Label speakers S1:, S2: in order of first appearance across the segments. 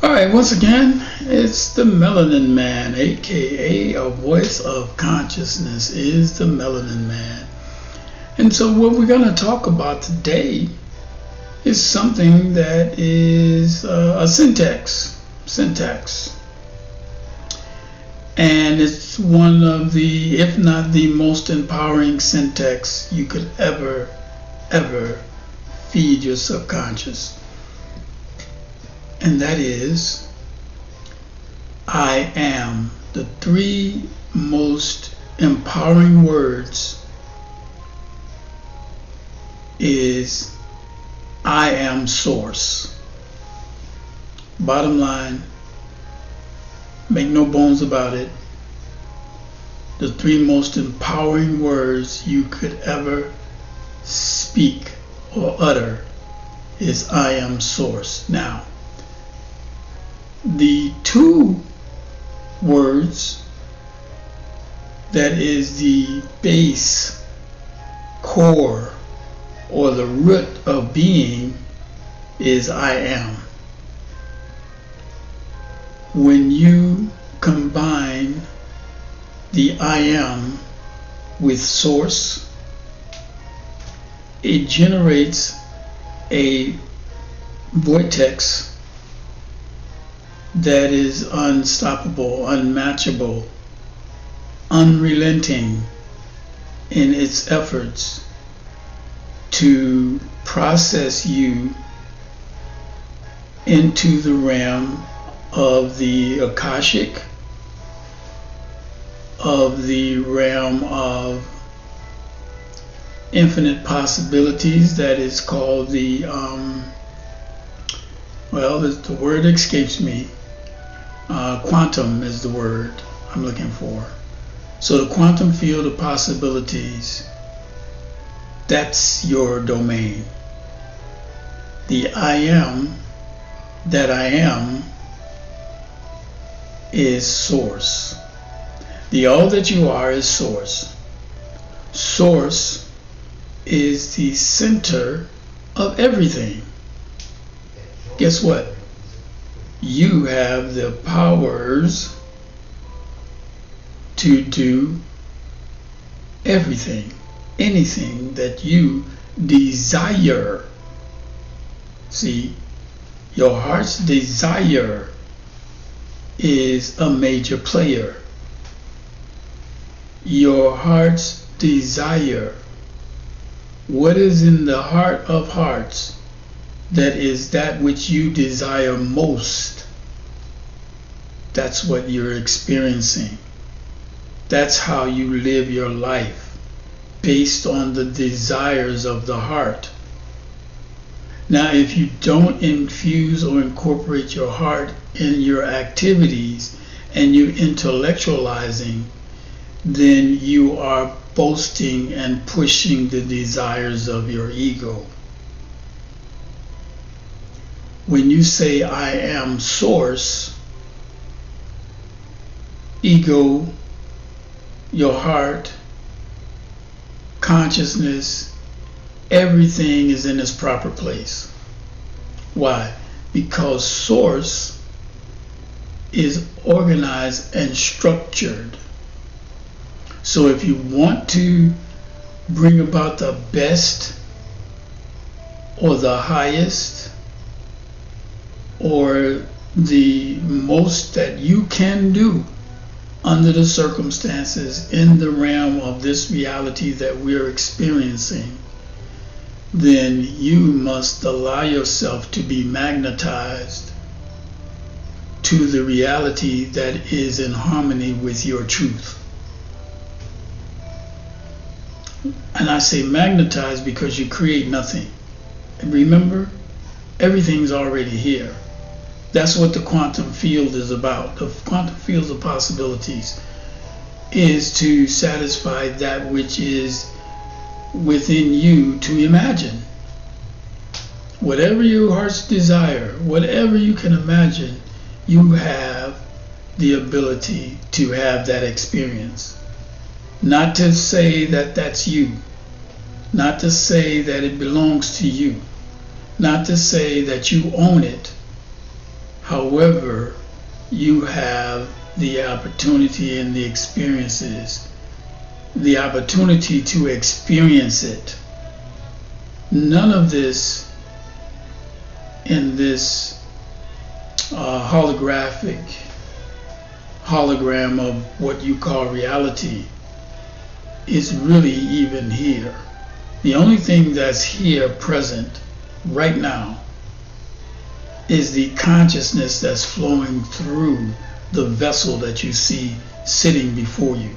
S1: Alright, once again, it's the Melanin Man, aka a voice of consciousness is the Melanin Man. And so what we're going to talk about today is something that is a syntax. And it's one of the, if not the most empowering syntax you could ever feed your subconscious. And that is, I am. The three most empowering words is, I am source. Bottom line, make no bones about it. The three most empowering words you could ever speak or utter is, I am source. Now, the two words that is the base, core, or the root of being is I am. When you combine the I am with source, it generates a vortex that is unstoppable, unmatchable, unrelenting in its efforts to process you into the realm of the Akashic, of the realm of infinite possibilities that is called the, the word escapes me. Quantum is the word I'm looking for. So the quantum field of possibilities, that's your domain. The I am that I am is source. The all that you are is source. Source is the center of everything. Guess what? You have the powers to do everything, anything that you desire. See, your heart's desire is a major player. Your heart's desire. What is in the heart of hearts? That is that which you desire most. That's what you're experiencing. That's how you live your life, based on the desires of the heart. Now, if you don't infuse or incorporate your heart in your activities and you're intellectualizing, then you are boasting and pushing the desires of your ego. When you say I am source, ego, your heart, consciousness, everything is in its proper place. Why? Because source is organized and structured. So if you want to bring about the best or the highest or the most that you can do under the circumstances in the realm of this reality that we're experiencing, then you must allow yourself to be magnetized to the reality that is in harmony with your truth. And I say magnetized because you create nothing. And remember, everything's already here. That's what the quantum field is about. The quantum field of possibilities is to satisfy that which is within you to imagine. Whatever your heart's desire, whatever you can imagine, you have the ability to have that experience. Not to say that that's you. Not to say that it belongs to you. Not to say that you own it. However, you have the opportunity and the experiences, the opportunity to experience it. None of this in this hologram of what you call reality is really even here. The only thing that's here present right now is the consciousness that's flowing through the vessel that you see sitting before you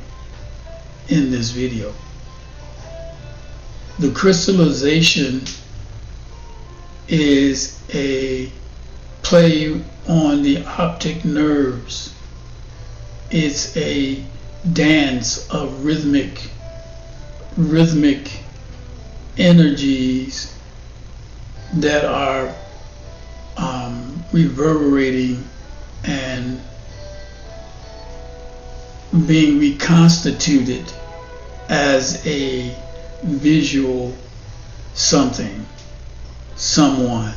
S1: in this video. The crystallization is a play on the optic nerves. It's a dance of rhythmic energies that are reverberating and being reconstituted as a visual something, someone.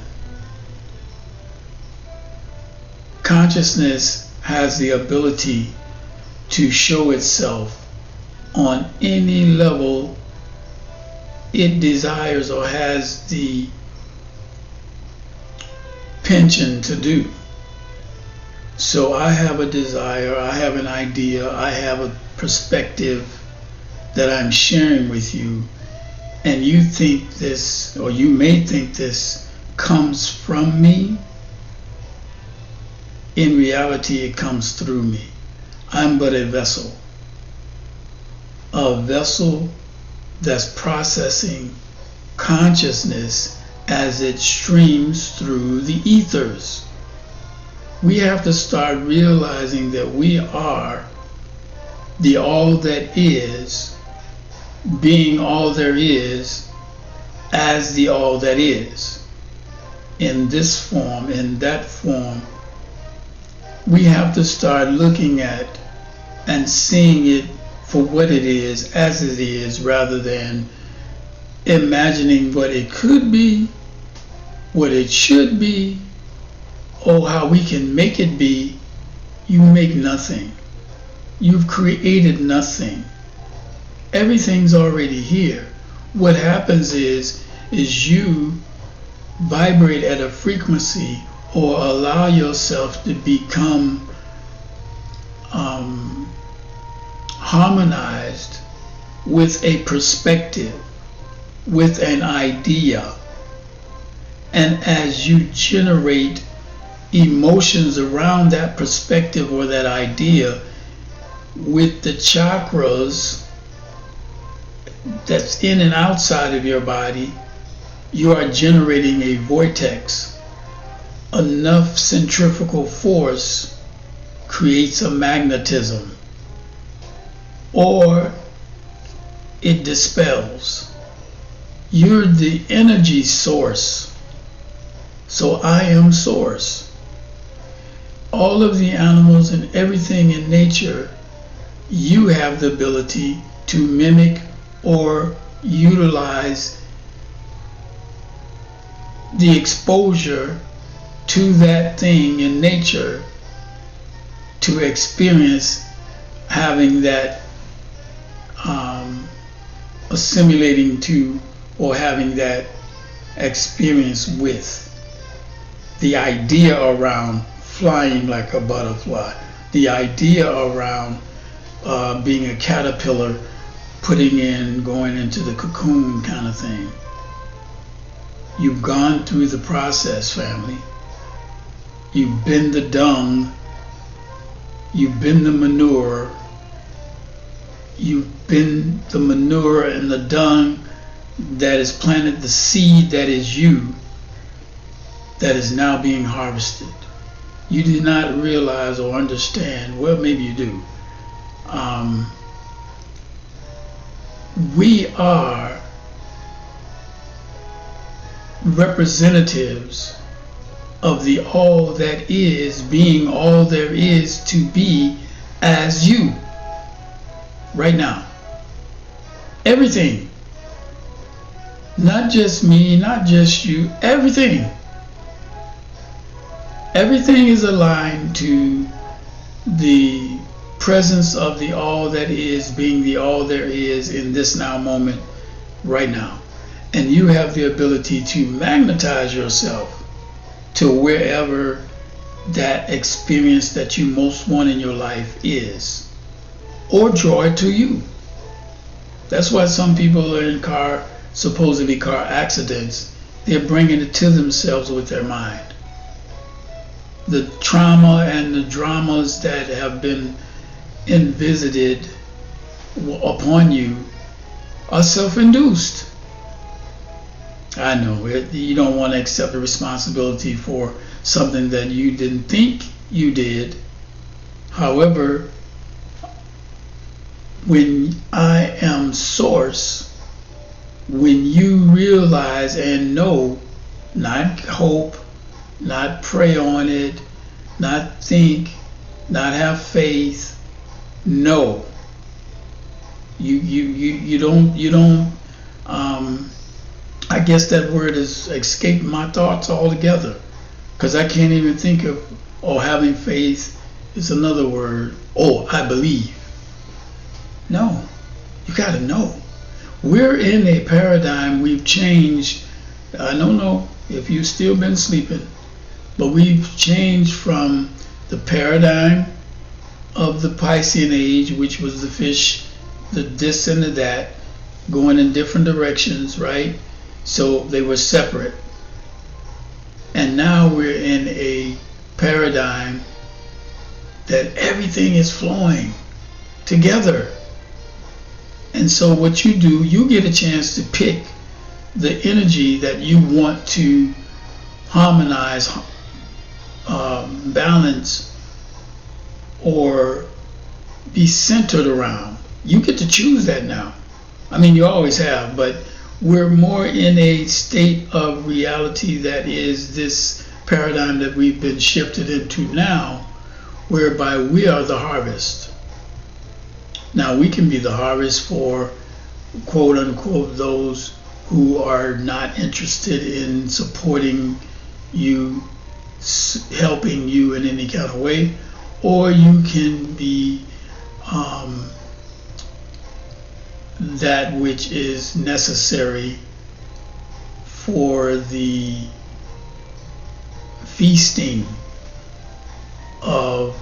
S1: Consciousness has the ability to show itself on any level it desires or has the penchant to do. So I have a desire, I have an idea, I have a perspective that I'm sharing with you, and you think this, or you may think this comes from me. In reality, it comes through me. I'm but a vessel that's processing consciousness as it streams through the ethers. We have to start realizing that we are the all that is, being all there is, as the all that is. In this form, in that form, we have to start looking at and seeing it for what it is, as it is, rather than imagining what it could be, what it should be, or how we can make it be. You make nothing. You've created nothing. Everything's already here. What happens is you vibrate at a frequency or allow yourself to become harmonized with a perspective, with an idea. And as you generate emotions around that perspective or that idea with the chakras that's in and outside of your body, you are generating a vortex. Enough centrifugal force creates a magnetism, or it dispels. You're the energy source. So I am source. All of the animals and everything in nature, you have the ability to mimic or utilize the exposure to that thing in nature to experience having that assimilating to, or having that experience with. The idea around flying like a butterfly, the idea around being a caterpillar, going into the cocoon kind of thing. You've gone through the process, family. You've been the dung. You've been the manure. You've been the manure and the dung that has planted the seed that is you, that is now being harvested. You did not realize or understand, well, maybe you do. We are representatives of the all that is, being all there is to be as you right now. Everything. Not just me, not just you, everything. Everything is aligned to the presence of the all that is, being the all there is in this now moment, right now. And you have the ability to magnetize yourself to wherever that experience that you most want in your life is, or draw it to you. That's why some people are in supposedly car accidents. They're bringing it to themselves with their mind. The trauma and the dramas that have been visited upon you are self-induced. I know you don't want to accept the responsibility for something that you didn't think you did. However, when I am source, when you realize and know, not hope, not pray on it, not think, not have faith, no. You don't I guess that word has escaped my thoughts altogether, because I can't even think of, having faith is another word. I believe. No, you got to know. We're in a paradigm. We've changed. I don't know if you've still been sleeping, but we've changed from the paradigm of the Piscean age, which was the fish, the this and the that, going in different directions, right? So they were separate. And now we're in a paradigm that everything is flowing together. And so what you do, you get a chance to pick the energy that you want to harmonize, balance, or be centered around. You get to choose that now. I mean, you always have, but we're more in a state of reality that is this paradigm that we've been shifted into now, whereby we are the harvest. Now, we can be the harvest for, quote unquote, those who are not interested in supporting you, helping you in any kind of way, or you can be that which is necessary for the feasting of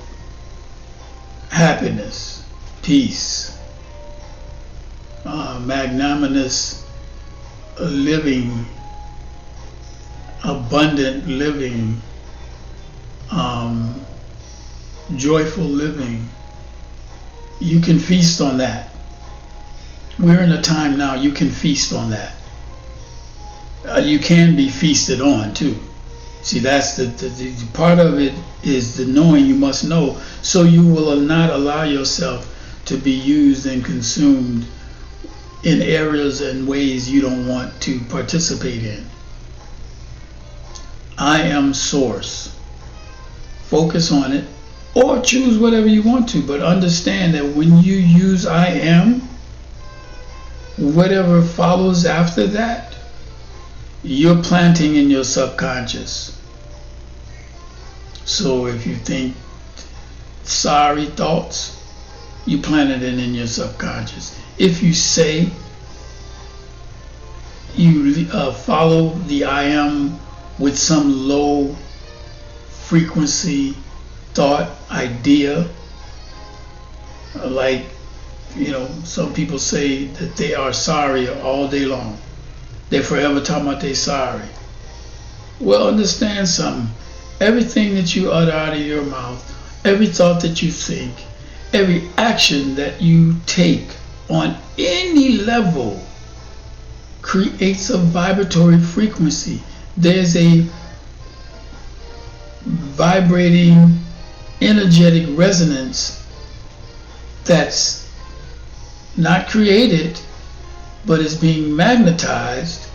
S1: happiness, peace, magnanimous living, abundant living, joyful living. You can feast on that. We're in a time now you can feast on that. You can be feasted on too. See, that's the part of it is the knowing. You must know, so you will not allow yourself to be used and consumed in areas and ways you don't want to participate in. I am source. Focus on it, or choose whatever you want to, but understand that when you use I am, whatever follows after that, you're planting in your subconscious. So if you think sorry thoughts, you planted it in your subconscious. If you say, you follow the I am with some low frequency thought, idea, like, some people say that they are sorry all day long. They're forever talking about they're sorry. Well, understand something. Everything that you utter out of your mouth, every thought that you think, every action that you take on any level creates a vibratory frequency. There's a vibrating, energetic resonance that's not created, but is being magnetized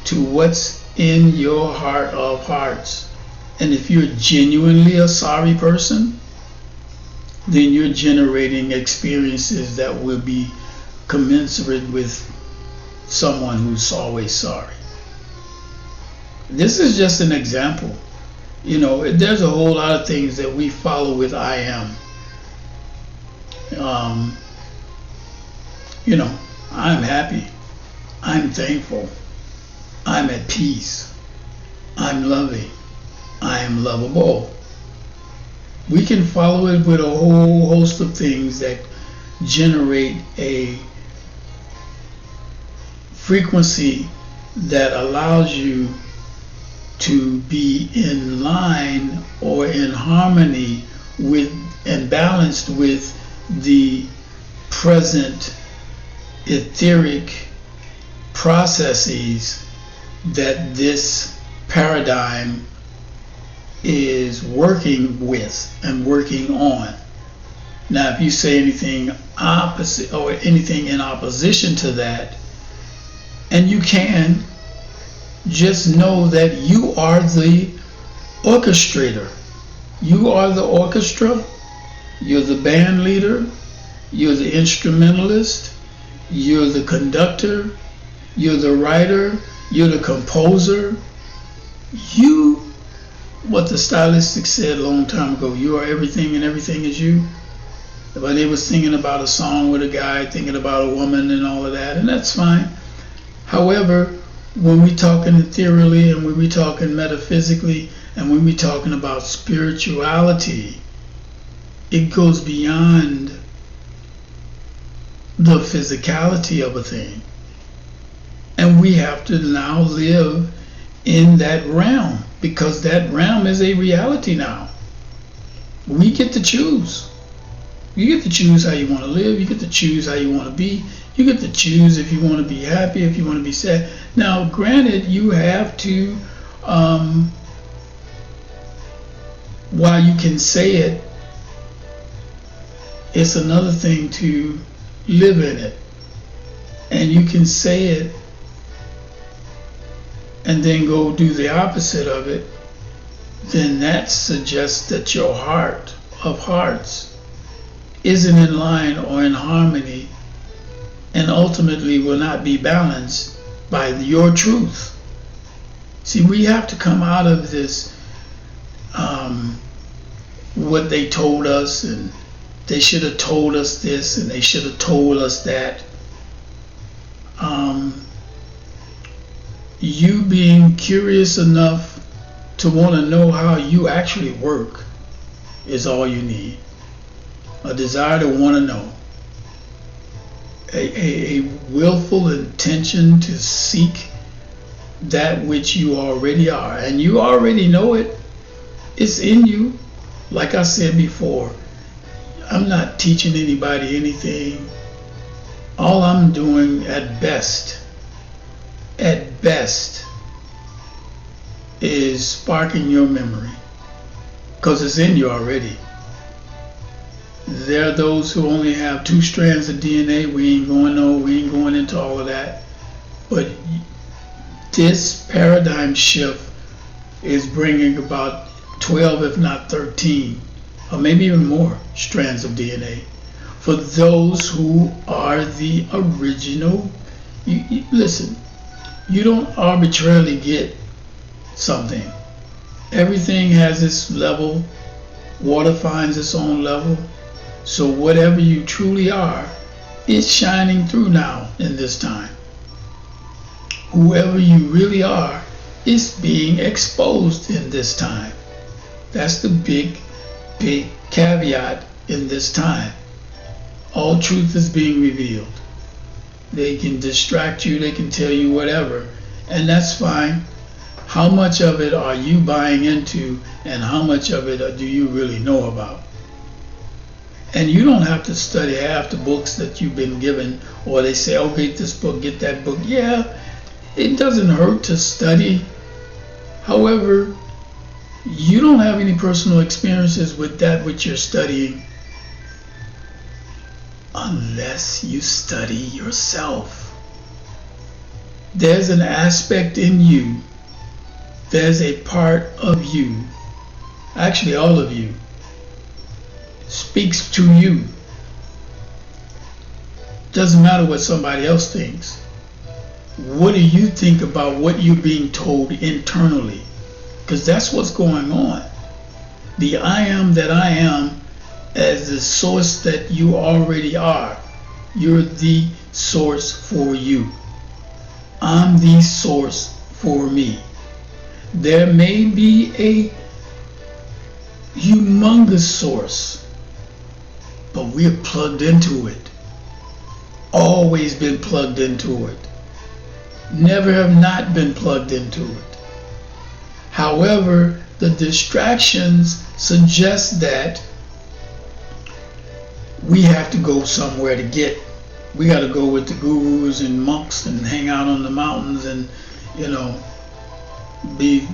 S1: to what's in your heart of hearts. And if you're genuinely a sorry person, then you're generating experiences that will be commensurate with someone who's always sorry. This is just an example. You know, there's a whole lot of things that we follow with I am. You know, I'm happy. I'm thankful. I'm at peace. I'm loving. I am lovable. We can follow it with a whole host of things that generate a frequency that allows you to be in line or in harmony with and balanced with the present etheric processes that this paradigm is working with and working on. Now, if you say anything opposite or anything in opposition to that, and you can, just know that you are the orchestrator. You are the orchestra. You're the band leader. You're the instrumentalist. You're the conductor. You're the writer. You're the composer. You, what the stylistic said a long time ago, you are everything and everything is you. But they was singing about a song with a guy thinking about a woman and all of that, and that's fine. However, when we talking ethereally and when we talking metaphysically and when we talking about spirituality, it goes beyond the physicality of a thing. And we have to now live in that realm, because that realm is a reality now. We get to choose. You get to choose how you want to live. You get to choose how you want to be. You get to choose if you want to be happy, if you want to be sad. Now, granted, you have to, while you can say it, it's another thing to live in it. And you can say it and then go do the opposite of it. Then that suggests that your heart of hearts isn't in line or in harmony, and ultimately will not be balanced by your truth. See, we have to come out of this, what they told us, and they should have told us this, and they should have told us that. You being curious enough to want to know how you actually work is all you need. A desire to want to know. A willful intention to seek that which you already are. And you already know it. It's in you. Like I said before, I'm not teaching anybody anything. All I'm doing at best, is sparking your memory. Because it's in you already. There are those who only have 2 strands of DNA. We ain't going into all of that. But this paradigm shift is bringing about 12, if not 13, or maybe even more strands of DNA for those who are the original. Listen, you don't arbitrarily get something. Everything has its level. Water finds its own level. So whatever you truly are is shining through now in this time. Whoever you really are is being exposed in this time. That's the big caveat in this time. All truth is being revealed. They can distract you, they can tell you whatever, and that's fine. How much of it are you buying into, and how much of it do you really know about? And you don't have to study half the books that you've been given, or they say, oh, get this book, get that book. Yeah, it doesn't hurt to study. However, you don't have any personal experiences with that which you're studying unless you study yourself. There's an aspect in you, there's a part of you, actually all of you, speaks to you. Doesn't matter what somebody else thinks. What do you think about what you're being told internally? Because that's what's going on. The I am that I am as the source that you already are. You're the source for you. I'm the source for me. There may be a humongous source, but we're plugged into it. Always been plugged into it. Never have not been plugged into it. However, the distractions suggest that we have to go somewhere to get. We got to go with the gurus and monks and hang out on the mountains and, be,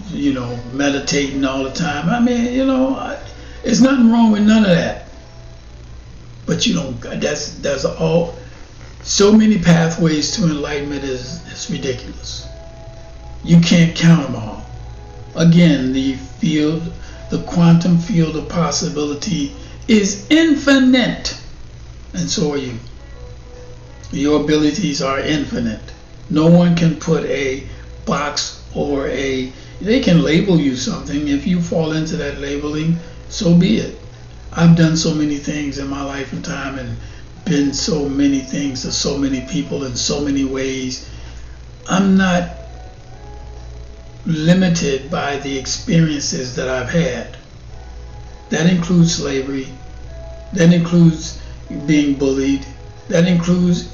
S1: meditating all the time. I mean, there's nothing wrong with none of that. But that's all. So many pathways to enlightenment is ridiculous. You can't count them all. Again, the quantum field of possibility is infinite, and so are you. Your abilities are infinite. No one can put a box or they can label you something. If you fall into that labeling, so be it. I've done so many things in my life and time and been so many things to so many people in so many ways. I'm not limited by the experiences that I've had. That includes slavery. That includes being bullied. That includes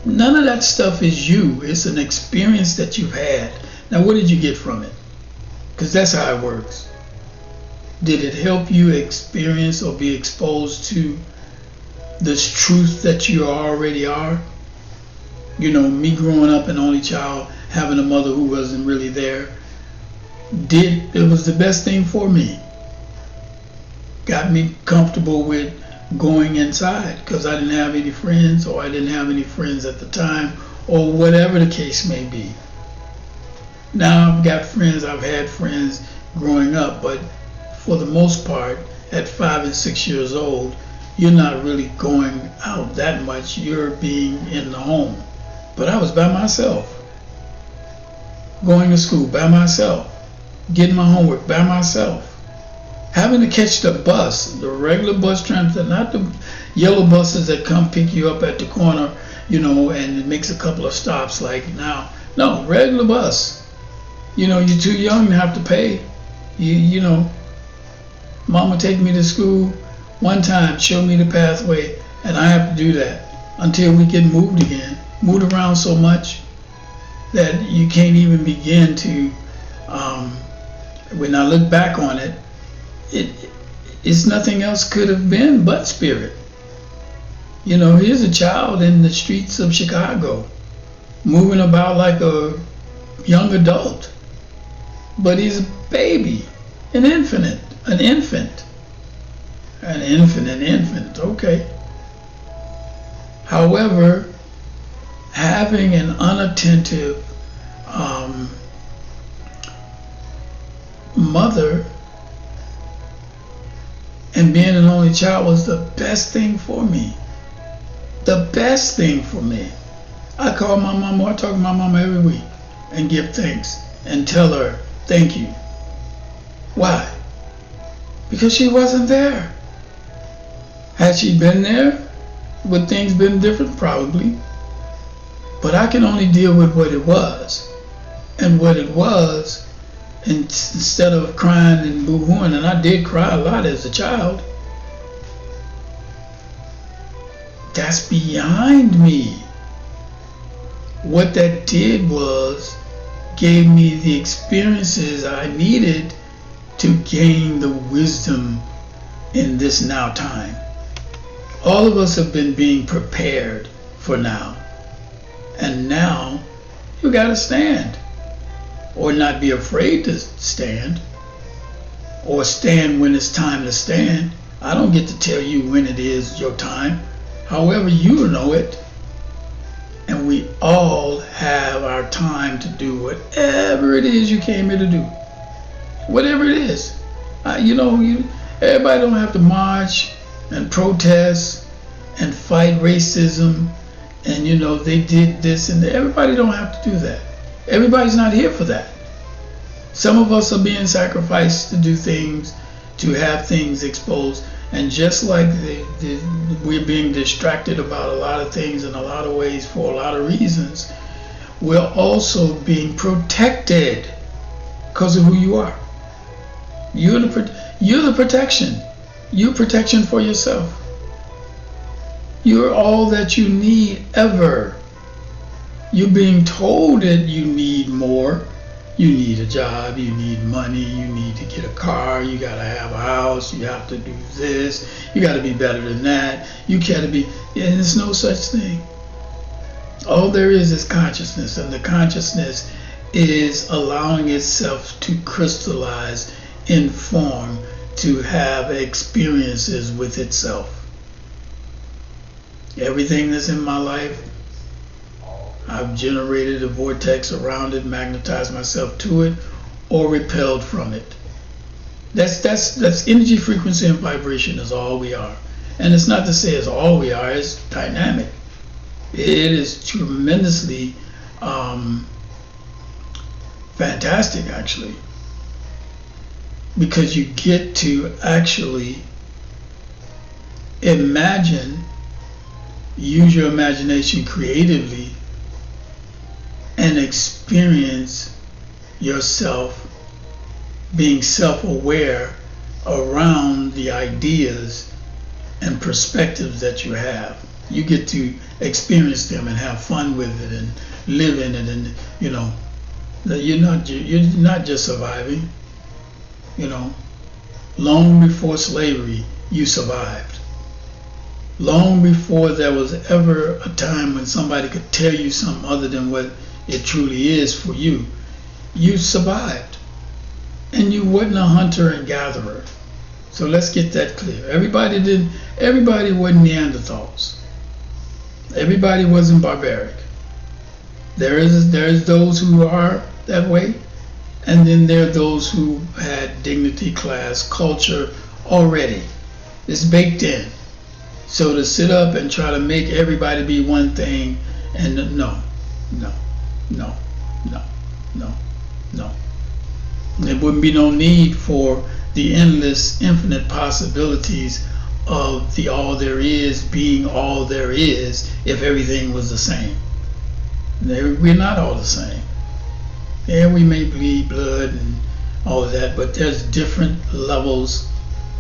S1: none of that stuff is you. It's an experience that you've had. Now, what did you get from it? Because that's how it works. Did it help you experience or be exposed to this truth that you already are? Me growing up an only child, having a mother who wasn't really there, it was the best thing for me. Got me comfortable with going inside because I didn't have any friends, or I didn't have any friends at the time, or whatever the case may be. Now I've got friends, I've had friends growing up, but for the most part, at 5 and 6 years old, you're not really going out that much. You're being in the home. But I was by myself, going to school by myself, getting my homework by myself, having to catch the bus, the regular bus transit, not the yellow buses that come pick you up at the corner, and it makes a couple of stops like now. No, regular bus. You're too young to have to pay. Mama take me to school one time, show me the pathway, and I have to do that until we get moved again. Moved around so much that you can't even begin to, when I look back on it, it's nothing else could have been but spirit. Here's a child in the streets of Chicago, moving about like a young adult, but he's a baby, an infant, okay. However, having an unattentive mother and being an only child was the best thing for me. The best thing for me. I call my mama, I talk to my mama every week and give thanks and tell her thank you. Why? Because she wasn't there. Had she been there, would things been different? Probably. But I can only deal with what it was. And what it was, instead of crying and boo-hooing, and I did cry a lot as a child, that's behind me. What that did was gave me the experiences I needed to gain the wisdom in this now time. All of us have been being prepared for now. And now you gotta stand. Or not be afraid to stand. Or stand when it's time to stand. I don't get to tell you when it is your time. However, you know it. And we all have our time to do whatever it is you came here to do. Whatever it is. Everybody don't have to march and protest and fight racism and they did this, and everybody don't have to do that. Everybody's not here for that. Some of us are being sacrificed to do things, to have things exposed, and just like we're being distracted about a lot of things in a lot of ways for a lot of reasons, we're also being protected because of who you are. You're the protection. You're protection for yourself. You're all that you need ever. You're being told that you need more. You need a job, you need money, you need to get a car, you gotta have a house, you have to do this, you gotta be better than that, you gotta be, and there's no such thing. All there is consciousness, and the consciousness is allowing itself to crystallize in form, to have experiences with itself. Everything that's in my life, I've generated a vortex around it, magnetized myself to it, or repelled from it. That's energy, frequency, and vibration is all we are. And it's not to say it's all we are, it's dynamic. It is tremendously fantastic, actually. Because you get to actually imagine, use your imagination creatively, and experience yourself being self-aware around the ideas and perspectives that you have. You get to experience them and have fun with it and live in it, and you're not just surviving. Long before slavery, you survived. Long before there was ever a time when somebody could tell you something other than what it truly is for you, you survived. And you wasn't a hunter and gatherer. So let's get that clear. Everybody wasn't Neanderthals. Everybody wasn't barbaric. There's those who are that way, and then there are those who had dignity, class, culture already. It's baked in. So to sit up and try to make everybody be one thing, and no. There wouldn't be no need for the endless, infinite possibilities of the all there is being all there is if everything was the same. We're not all the same. Yeah, we may bleed blood and all of that, but there's different levels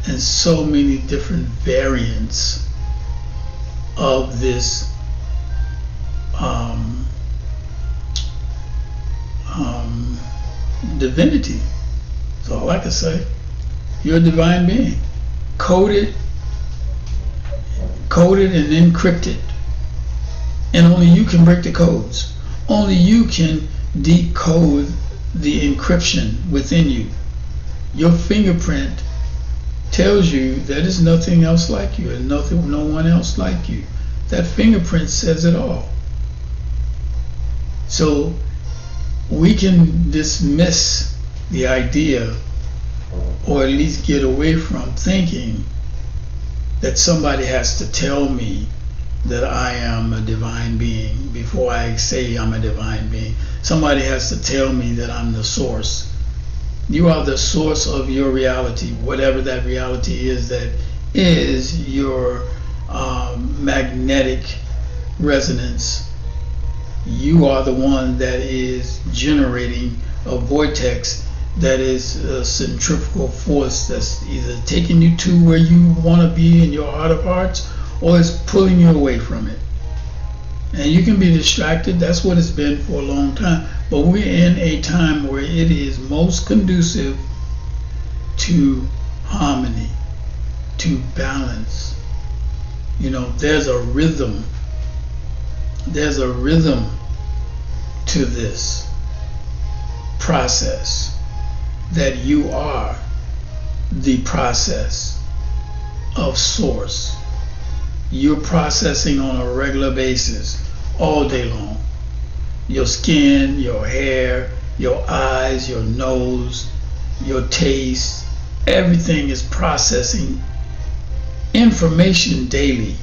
S1: and so many different variants of this divinity. That's all I can say. You're a divine being, coded and encrypted, and only you can break the codes. Only you can decode the encryption within you. Your fingerprint tells you that there's nothing else like you and no one else like you. That fingerprint says it all. So we can dismiss the idea, or at least get away from thinking that somebody has to tell me that I am a divine being before I say I'm a divine being. Somebody has to tell me that I'm the source. You are the source of your reality, whatever that reality is that is your magnetic resonance. You are the one that is generating a vortex that is a centrifugal force that's either taking you to where you want to be in your heart of hearts, or it's pulling you away from it. And you can be distracted. That's what it's been for a long time. But we're in a time where it is most conducive to harmony, to balance. There's a rhythm. There's a rhythm to this process, that you are the process of source. You're processing on a regular basis, all day long. Your skin, your hair, your eyes, your nose, your taste, everything is processing information daily,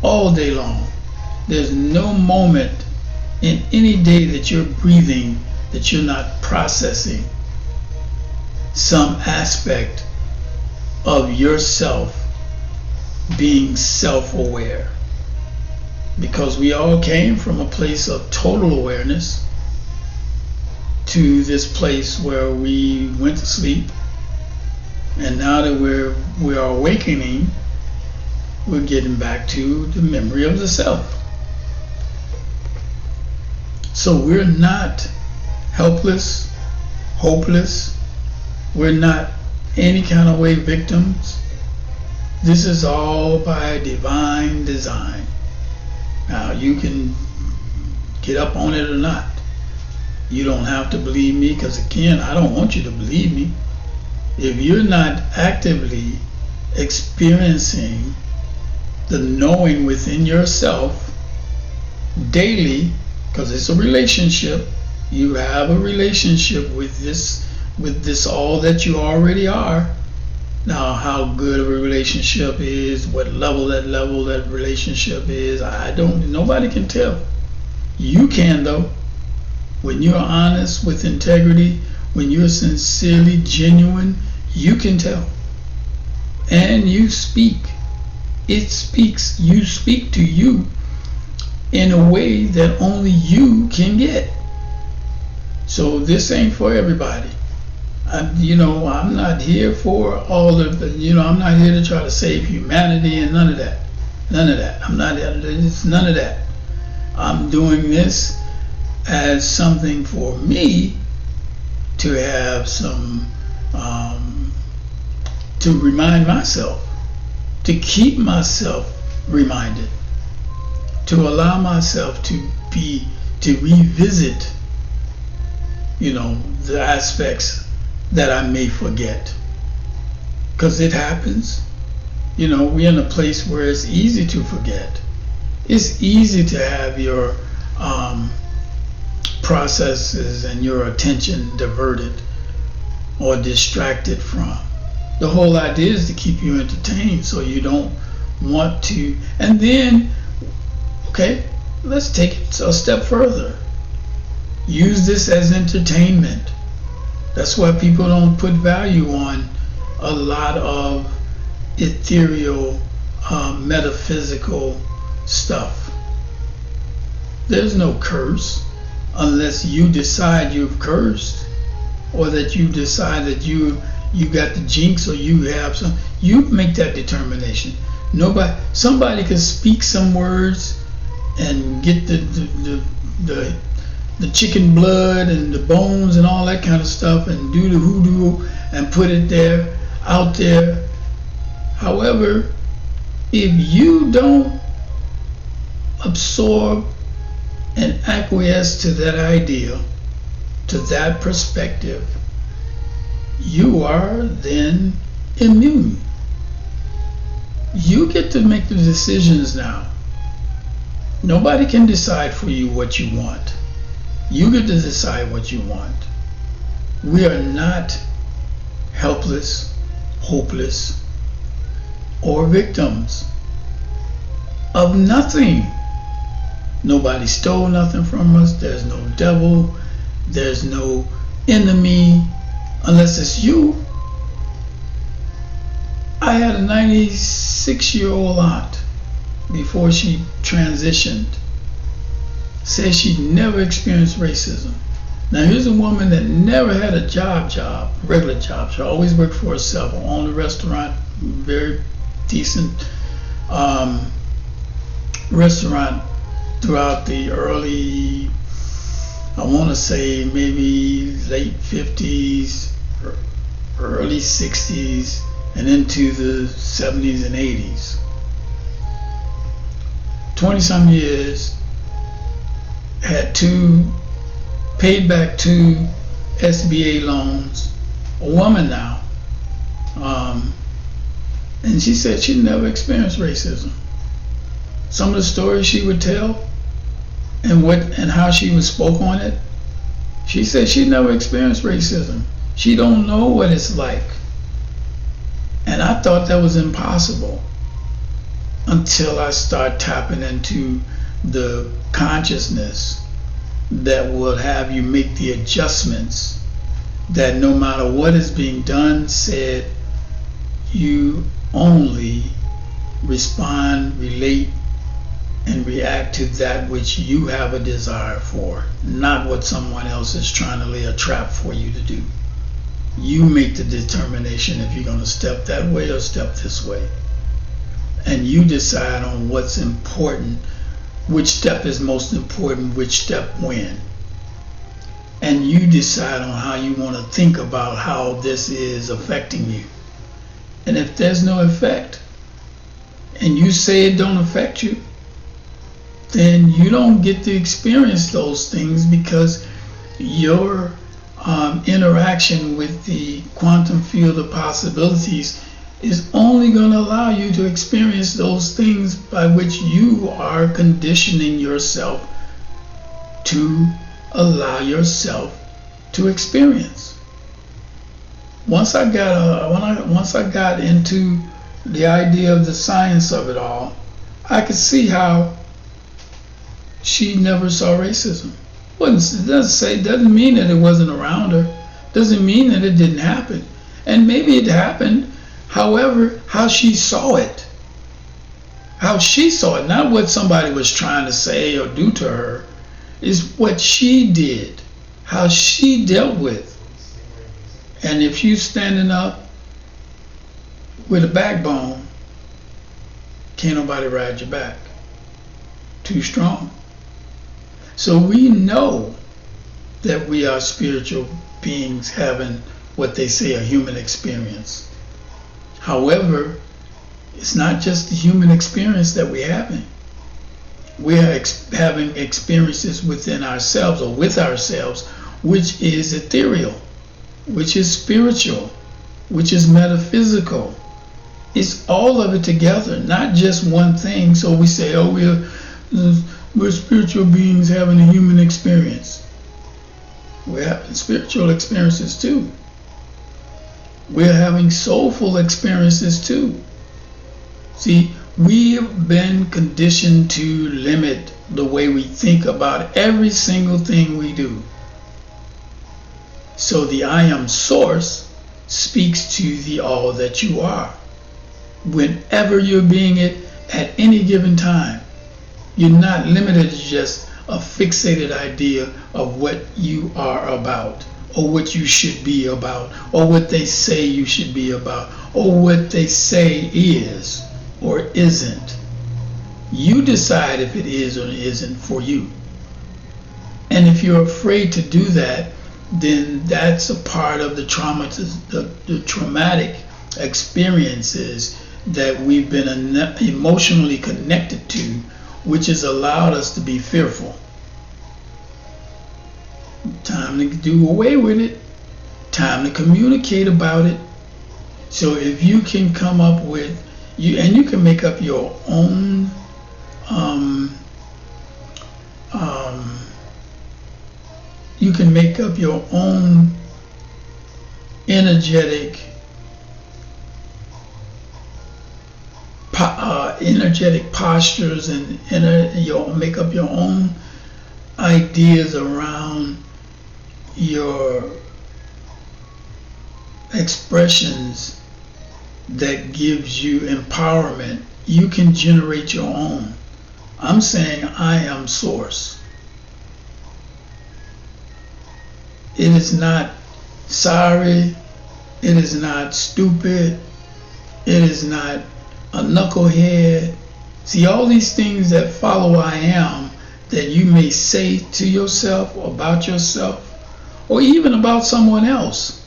S1: all day long. There's no moment in any day that you're breathing that you're not processing some aspect of yourself being self-aware. Because we all came from a place of total awareness to this place where we went to sleep, and now that we are awakening, we're getting back to the memory of the self. So we're not helpless, hopeless. We're not any kind of way victims. This is all by divine design. Now, you can get up on it or not. You don't have to believe me, because again, I don't want you to believe me. If you're not actively experiencing the knowing within yourself daily, because it's a relationship, you have a relationship with this all that you already are. Now, how good of a relationship is, what level that relationship is, nobody can tell. You can, though. When you're honest with integrity, when you're sincerely genuine, you can tell. And you speak. It speaks. You speak to you in a way that only you can get. So this ain't for everybody. I'm not here for all of the, I'm not here to try to save humanity and none of that. It's none of that. I'm doing this as something for me to have some, to remind myself, to keep myself reminded, to allow myself to revisit, the aspects that I may forget, because it happens. We're in a place where it's easy to forget. It's easy to have your processes and your attention diverted or distracted from. The whole idea is to keep you entertained, so you don't want to. And then, okay, let's take it a step further. Use this as entertainment. That's why people don't put value on a lot of ethereal, metaphysical stuff. There's no curse unless you decide you've cursed, or that you decide that you got the jinx, or you have some. You make that determination. Somebody can speak some words and get the chicken blood and the bones and all that kind of stuff and do the hoodoo and put it out there. However, if you don't absorb and acquiesce to that idea, to that perspective, you are then immune. You get to make the decisions now. Nobody can decide for you what you want. You get to decide what you want. We are not helpless, hopeless, or victims of nothing. Nobody stole nothing from us. There's no devil. There's no enemy, unless it's you. I had a 96-year-old aunt before she transitioned. Said she'd never experienced racism. Now here's a woman that never had a regular job. She always worked for herself, owned a restaurant, very decent restaurant throughout the early, I want to say maybe late 50s, early 60s, and into the 70s and 80s. 20-some years, paid back 2 SBA loans, a woman now. And she said she never experienced racism. Some of the stories she would tell and how she would spoke on it, she said she never experienced racism. She don't know what it's like. And I thought that was impossible until I start tapping into the consciousness that will have you make the adjustments that no matter what is being done, said, you only respond, relate, and react to that which you have a desire for, not what someone else is trying to lay a trap for you to do. You make the determination if you're going to step that way or step this way. And you decide on what's important, which step is most important, which step when. And you decide on how you want to think about how this is affecting you. And if there's no effect, and you say it don't affect you, then you don't get to experience those things, because your interaction with the quantum field of possibilities is only going to allow you to experience those things by which you are conditioning yourself to allow yourself to experience. Once I got into the idea of the science of it all, I could see how she never saw racism. It doesn't mean that it wasn't around her. Doesn't mean that it didn't happen. And maybe it happened. However, how she saw it, not what somebody was trying to say or do to her, is what she did, how she dealt with. And if you standing up with a backbone, can't nobody ride your back. Too strong. So we know that we are spiritual beings having what they say a human experience. However, it's not just the human experience that we're having. We are having experiences within ourselves or with ourselves, which is ethereal, which is spiritual, which is metaphysical. It's all of it together, not just one thing. So we say, oh, we're spiritual beings having a human experience. We're having spiritual experiences too. We're having soulful experiences too. See, we've been conditioned to limit the way we think about every single thing we do. So the I am source speaks to the all that you are. Whenever you're being it at any given time, you're not limited to just a fixated idea of what you are about, or what you should be about, or what they say you should be about, or what they say is or isn't. You decide if it is or isn't for you. And if you're afraid to do that, then that's a part of the traumatic experiences that we've been emotionally connected to, which has allowed us to be fearful. Time to do away with it. Time to communicate about it. So if you can come up with, and you can make up your own energetic postures, and you'll make up your own ideas around your expressions that gives you empowerment. You can generate your own. I'm saying I am source. It is not sorry. It is not stupid. It is not a knucklehead. See, all these things that follow I am that you may say to yourself or about yourself, or even about someone else.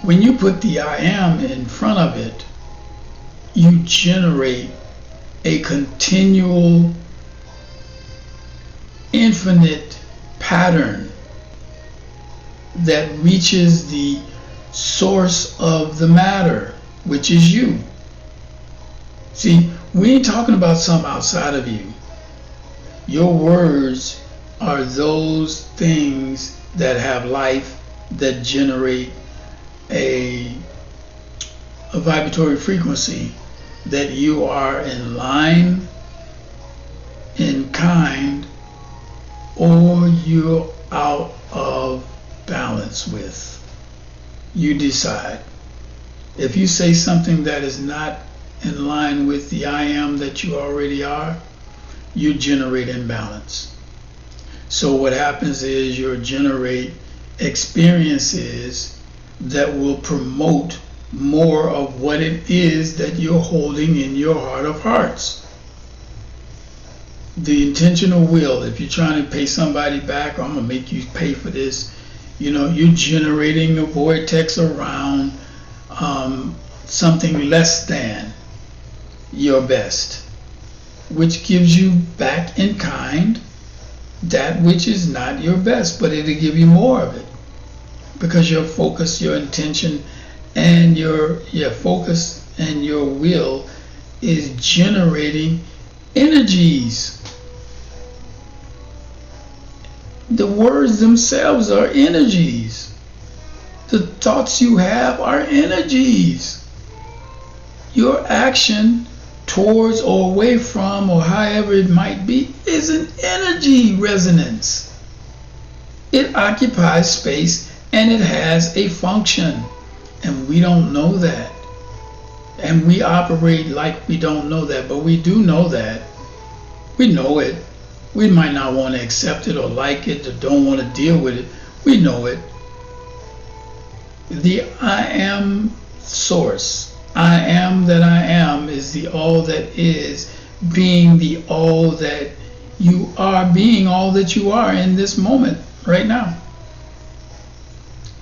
S1: When you put the I am in front of it, you generate a continual, infinite pattern that reaches the source of the matter, which is you. See, we ain't talking about something outside of you. Your words are those things that have life, that generate a vibratory frequency, that you are in line, in kind or you're out of balance with. You decide. If you say something that is not in line with the I am that you already are, you generate imbalance. So what happens is you'll generate experiences that will promote more of what it is that you're holding in your heart of hearts. The intentional will, if you're trying to pay somebody back, or I'm going to make you pay for this, you're generating a vortex around something less than your best, which gives you back in kind that which is not your best, but it'll give you more of it because your focus, your intention, and your focus and your will is generating energies. The words themselves are energies. The thoughts you have are energies. Your action towards or away from, or however it might be, is an energy resonance. It occupies space and it has a function, and we don't know that. And we operate like we don't know that, but we do know that. We know it. We might not want to accept it or like it or don't want to deal with it. We know it. The I am source. I am that I am is the all that is, being the all that you are, being all that you are in this moment, right now.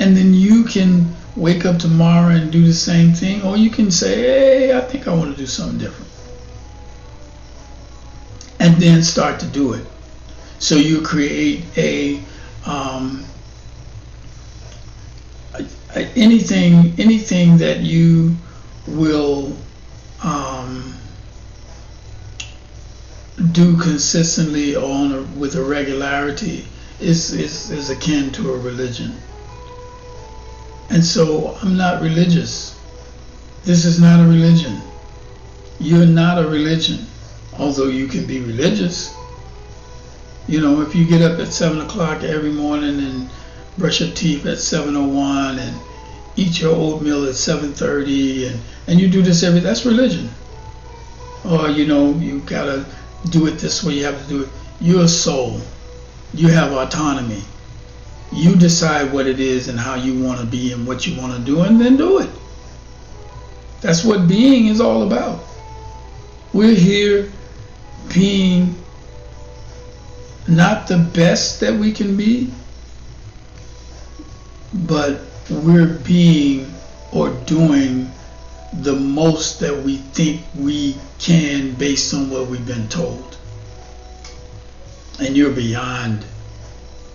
S1: And then you can wake up tomorrow and do the same thing, or you can say, hey, I think I want to do something different. And then start to do it. So you create anything that you will do consistently with a regularity is akin to a religion. And so I'm not religious. This is not a religion. You're not a religion, although you can be religious. If you get up at 7 o'clock every morning and brush your teeth at 7:01 and eat your oatmeal at 7:30 and you do this that's religion. Or you gotta do it this way, you have to do it. You're a soul. You have autonomy. You decide what it is and how you want to be and what you want to do, and then do it. That's what being is all about. We're here being not the best that we can be, but we're being or doing the most that we think we can based on what we've been told. And you're beyond.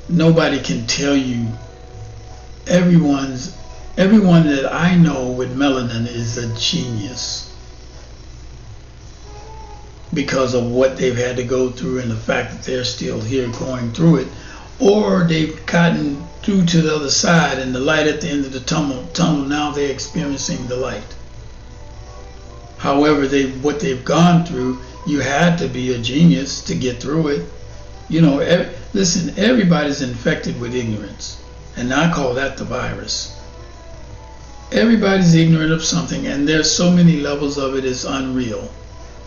S1: Nobody can tell you. Everyone that I know with melanin is a genius because of what they've had to go through and the fact that they're still here going through it, or they've gotten through to the other side and the light at the end of the tunnel, now they're experiencing the light. However, what they've gone through, you had to be a genius to get through it. Listen, everybody's infected with ignorance, and I call that the virus. Everybody's ignorant of something, and there's so many levels of it, it's unreal.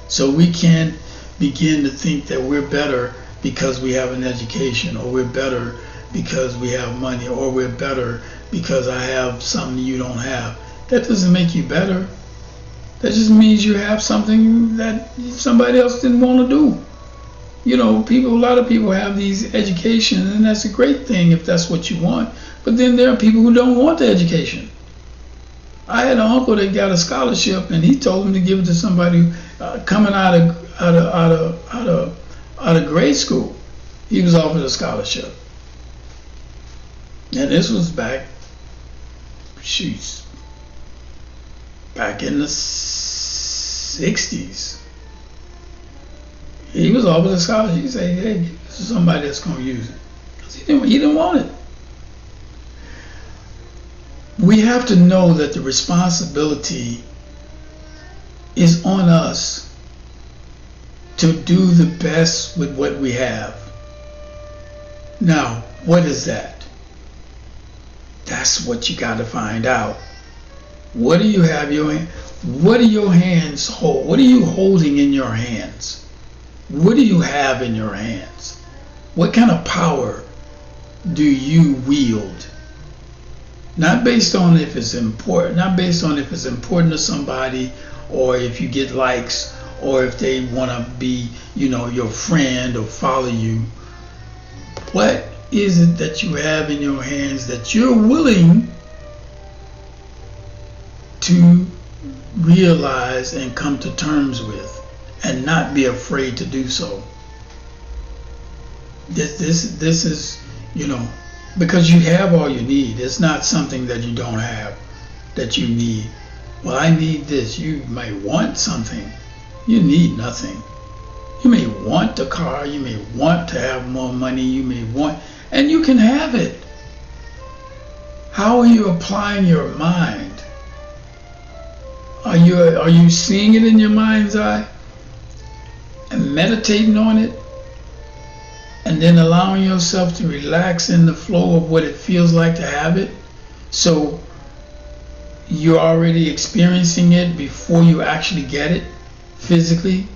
S1: So we can't begin to think that we're better because we have an education, or we're better because we have money, or we're better because I have something you don't have. That doesn't make you better. That just means you have something that somebody else didn't want to do. A lot of people have these educations, and that's a great thing if that's what you want. But then there are people who don't want the education. I had an uncle that got a scholarship, and he told him to give it to somebody coming out of grade school. He was offered a scholarship, and this was back in the 60s. He was offered a scholarship. He said, hey, this is somebody that's going to use it. Because he didn't want it. We have to know that the responsibility is on us to do the best with what we have. Now, what is that? That's what you got to find out. What do you have what do your hands hold? What are you holding in your hands? What do you have in your hands? What kind of power do you wield? Not based on if it's important, not based on if it's important to somebody, or if you get likes, or if they want to be, your friend or follow you. What is it that you have in your hands that you're willing to realize and come to terms with, and not be afraid to do so? This is, because you have all you need. It's not something that you don't have that you need. Well, I need this. You might want something. You need nothing. You may want a car. You may want to have more money. You may want, and you can have it. How are you applying your mind? Are you seeing it in your mind's eye and meditating on it, and then allowing yourself to relax in the flow of what it feels like to have it? So you're already experiencing it before you actually get it physically,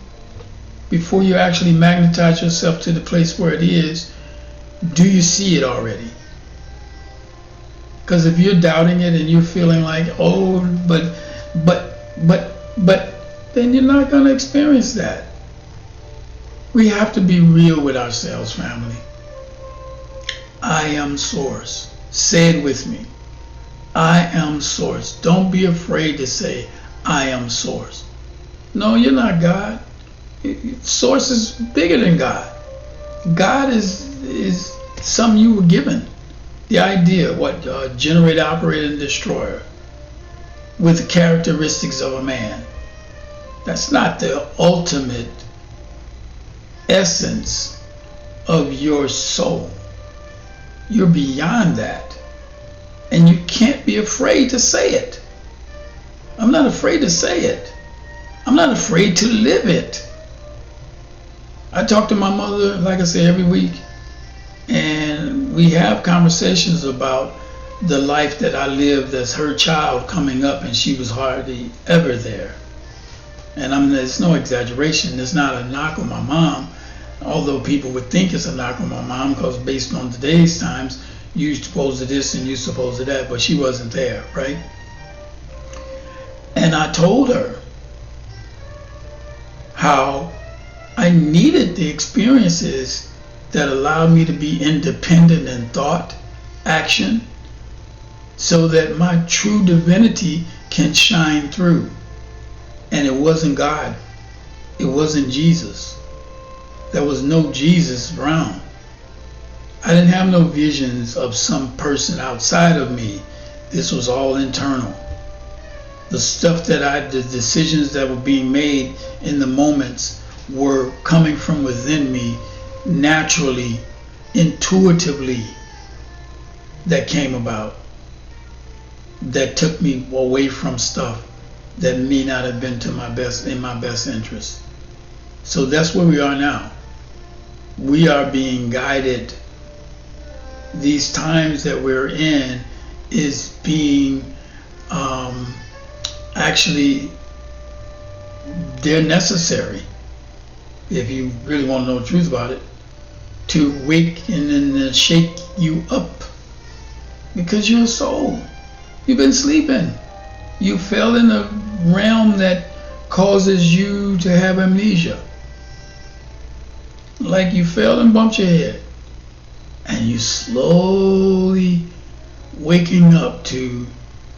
S1: before you actually magnetize yourself to the place where it is. Do you see it already? Because if you're doubting it and you're feeling like, oh, but, then you're not going to experience that. We have to be real with ourselves, family. I am source. Say it with me. I am source. Don't be afraid to say, I am source. No, you're not God. Source is bigger than God. God is something you were given. The idea, generator, operator, and destroyer, with the characteristics of a man. That's not the ultimate essence of your soul. You're beyond that. And you can't be afraid to say it. I'm not afraid to say it. I'm not afraid to live it. I talk to my mother, like I say, every week. And we have conversations about the life that I lived as her child coming up, and she was hardly ever there. And there's no exaggeration. It's not a knock on my mom, although people would think it's a knock on my mom, because based on today's times, you're supposed to this and you're supposed to that, but she wasn't there, right? And I told her how I needed the experiences that allowed me to be independent in thought, action, so that my true divinity can shine through. And it wasn't God. It wasn't Jesus. There was no Jesus around. I didn't have no visions of some person outside of me. This was all internal. The stuff the decisions that were being made in the moments were coming from within me naturally, intuitively, that came about, that took me away from stuff that may not have been in my best interest. So that's where we are now. We are being guided. These times that we're in is being actually, they're necessary, if you really want to know the truth about it, to wake and then shake you up, because you're a soul. You've been sleeping. You fell in a realm that causes you to have amnesia. Like you fell and bumped your head, and you slowly waking up to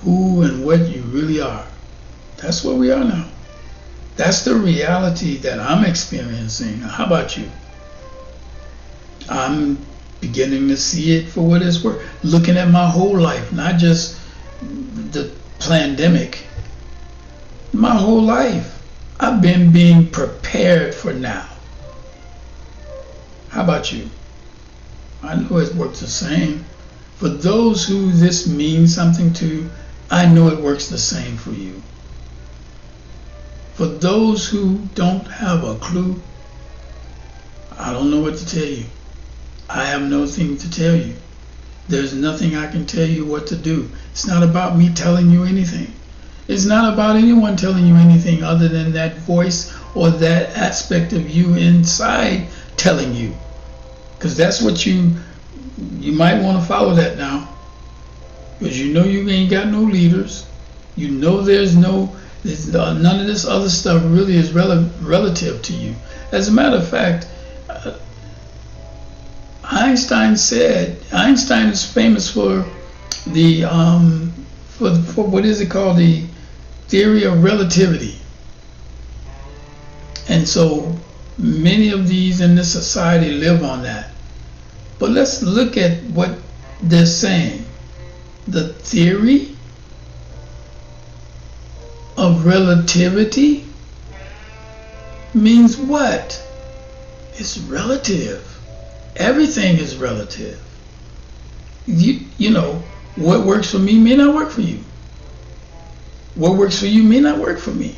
S1: who and what you really are. That's where we are now. That's the reality that I'm experiencing. How about you? I'm beginning to see it for what it's worth. Looking at my whole life, not just the pandemic. My whole life, I've been being prepared for now. How about you? I know it works the same. For those who this means something to, I know it works the same for you. For those who don't have a clue, I don't know what to tell you. I have nothing to tell you. There's nothing I can tell you what to do. It's not about me telling you anything. It's not about anyone telling you anything other than that voice or that aspect of you inside telling you. Because that's what you might want to follow that now. Because you know you ain't got no leaders. You know there's none of this other stuff really is relative to you. As a matter of fact, Einstein is famous for the for what is it called, the theory of relativity. And so many of these in this society live on that. But let's look at what they're saying. The theory of relativity means what? It's relative. Everything is relative. You know, what works for me may not work for you. What works for you may not work for me.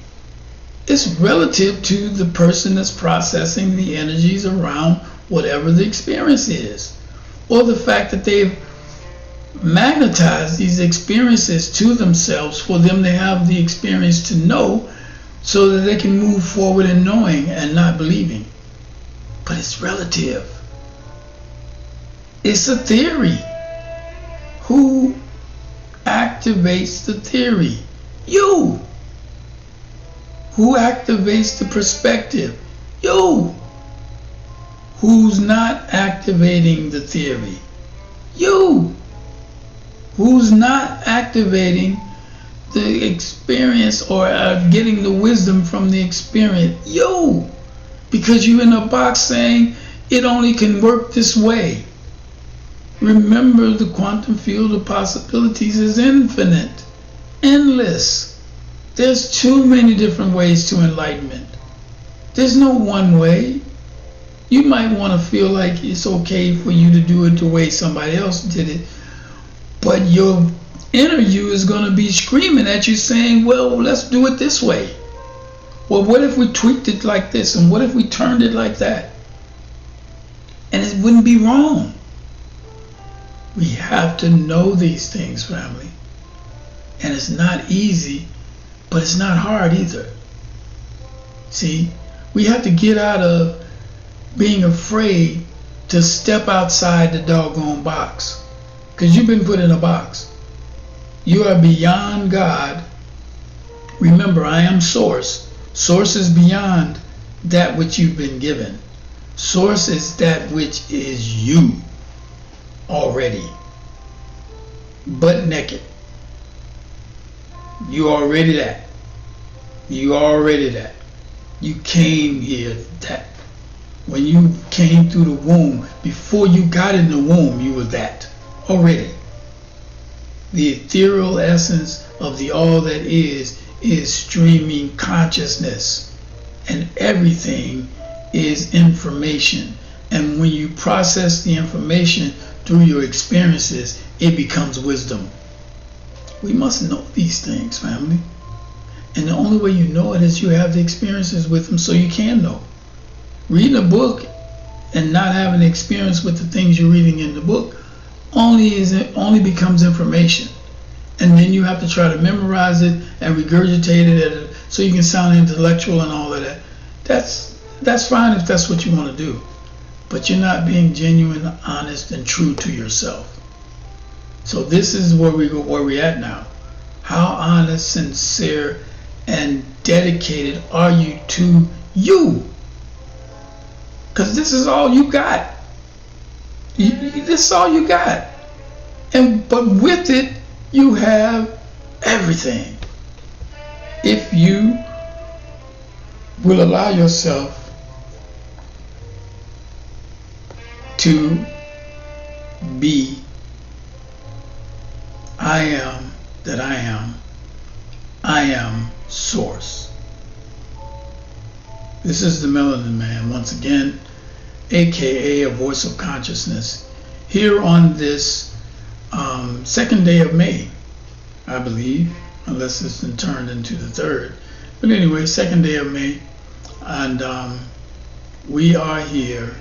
S1: It's relative to the person that's processing the energies around whatever the experience is, or the fact that they've magnetized these experiences to themselves for them to have the experience to know, so that they can move forward in knowing and not believing. But it's relative. It's a theory. Who activates the theory? You. Who activates the perspective? You. Who's not activating the theory? You. Who's not activating the experience or getting the wisdom from the experience? You. Because you're in a box saying it only can work this way. Remember, the quantum field of possibilities is infinite, endless. There's too many different ways to enlightenment. There's no one way. You might want to feel like it's okay for you to do it the way somebody else did it, but your inner you is going to be screaming at you saying, well, let's do it this way. Well, what if we tweaked it like this, and what if we turned it like that? And it wouldn't be wrong. We have to know these things, family. And it's not easy, but it's not hard either. See, we have to get out of being afraid to step outside the doggone box. Because you've been put in a box. You are beyond God. Remember, I am source. Source is beyond that which you've been given. Source is that which is you already. Butt naked. You already that. You already that. You came here that. When you came through the womb, before you got in the womb, you were that already. The ethereal essence of the all that is streaming consciousness, and everything is information. And when you process the information through your experiences, it becomes wisdom. We must know these things, family. And the only way you know it is you have the experiences with them, so you can know. Reading a book and not having the experience with the things you're reading in the book only becomes information. And then you have to try to memorize it and regurgitate it so you can sound intellectual and all of that. That's fine if that's what you want to do. But you're not being genuine, honest, and true to yourself. So this is where we're at now. How honest, sincere, and dedicated are you to you? Because this is all you got. This is all you got. But with it, you have everything. If you will allow yourself to be I am that I am. I am source. This is the Melanin Man once again, aka a voice of consciousness, here on this second day of May, I believe, unless it's been turned into the third. But anyway, second day of May, and we are here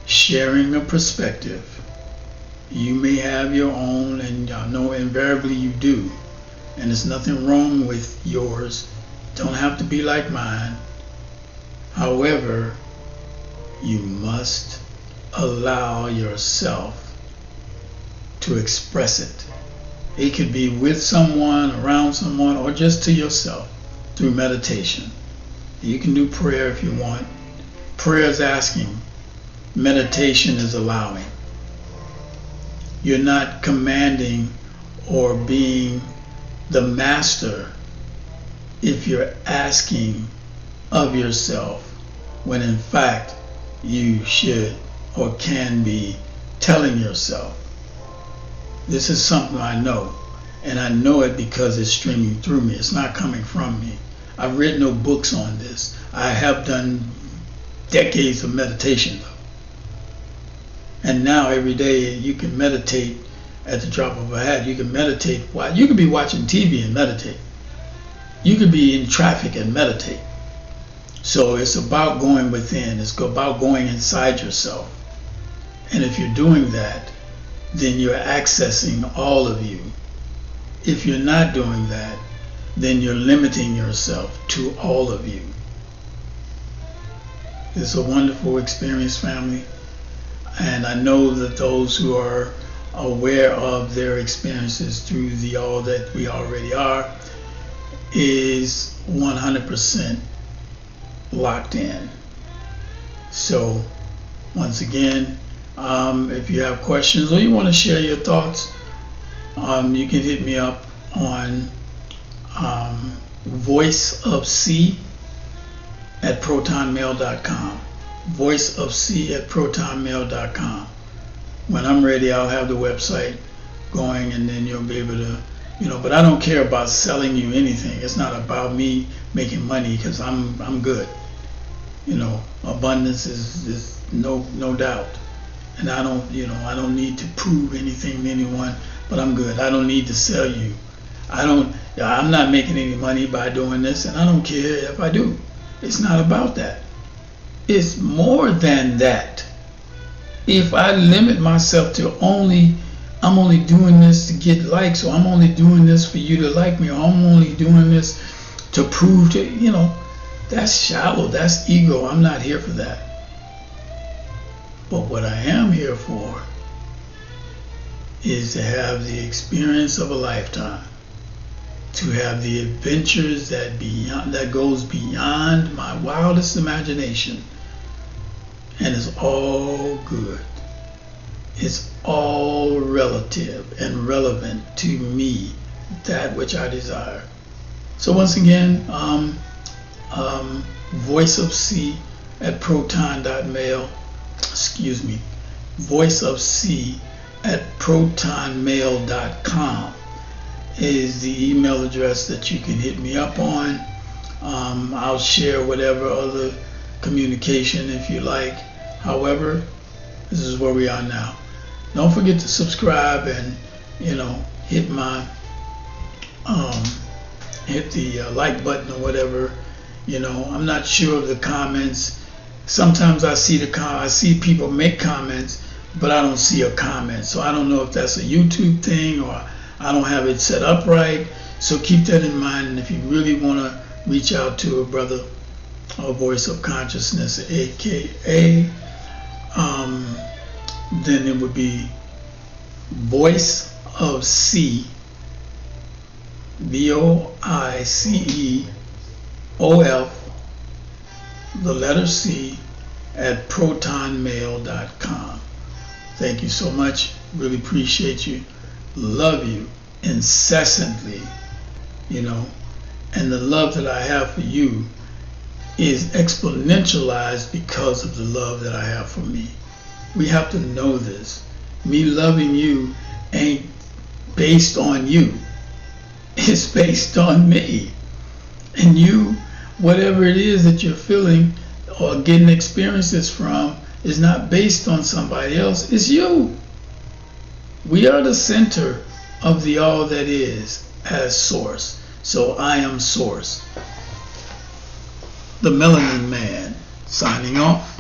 S1: sharing a perspective. You may have your own, and I know invariably you do, and there's nothing wrong with yours. Don't have to be like mine. However, you must allow yourself to express it. It could be with someone, around someone, or just to yourself through meditation. You can do prayer if you want. Prayer is asking. Meditation is allowing. You're not commanding or being the master if you're asking of yourself, when in fact you should or can be telling yourself. This is something I know, and I know it because it's streaming through me. It's not coming from me. I've read no books on this. I have done decades of meditation though. And now every day you can meditate at the drop of a hat. You can meditate. You could be watching TV and meditate. You could be in traffic and meditate. So it's about going within. It's about going inside yourself. And if you're doing that, then you're accessing all of you. If you're not doing that, then you're limiting yourself to all of you. It's a wonderful experience, family. And I know that those who are aware of their experiences through the all that we already are is 100% locked in. So once again, if you have questions or you want to share your thoughts, you can hit me up on voiceofc@protonmail.com. voiceofc@protonmail.com. When I'm ready, I'll have the website going, and then you'll be able to, but I don't care about selling you anything. It's not about me making money, because I'm good. Abundance is no doubt. And I don't need to prove anything to anyone, but I'm good. I don't need to sell you. I'm not making any money by doing this, and I don't care if I do. It's not about that. It's more than that. If I limit myself to I'm only doing this to get likes, or I'm only doing this for you to like me, or I'm only doing this to prove to, that's shallow, that's ego. I'm not here for that. But what I am here for is to have the experience of a lifetime, to have the adventures that goes beyond my wildest imagination. And it's all good. It's all relative and relevant to me, that which I desire. So once again, voiceofc@proton.mail. Excuse me, voiceofc@protonmail.com is the email address that you can hit me up on. I'll share whatever other communication if you like. However, this is where we are now. Don't forget to subscribe and hit my hit the like button or whatever. I'm not sure of the comments. Sometimes I see people make comments, but I don't see a comment. So I don't know if that's a YouTube thing or I don't have it set up right. So keep that in mind. And if you really want to reach out to a brother, a voice of consciousness, aka, then it would be voice of C, VOICEOF, the letter C, @protonmail.com. Thank you so much. Really appreciate you. Love you incessantly, and the love that I have for you is exponentialized because of the love that I have for me. We have to know this. Me loving you ain't based on you. It's based on me. And you, whatever it is that you're feeling or getting experiences from, is not based on somebody else. It's you. We are the center of the all that is as source. So I am source. The Melanin Man signing off.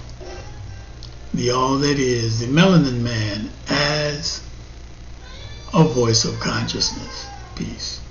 S1: the all that is, the melanin man, as a voice of consciousness. Peace.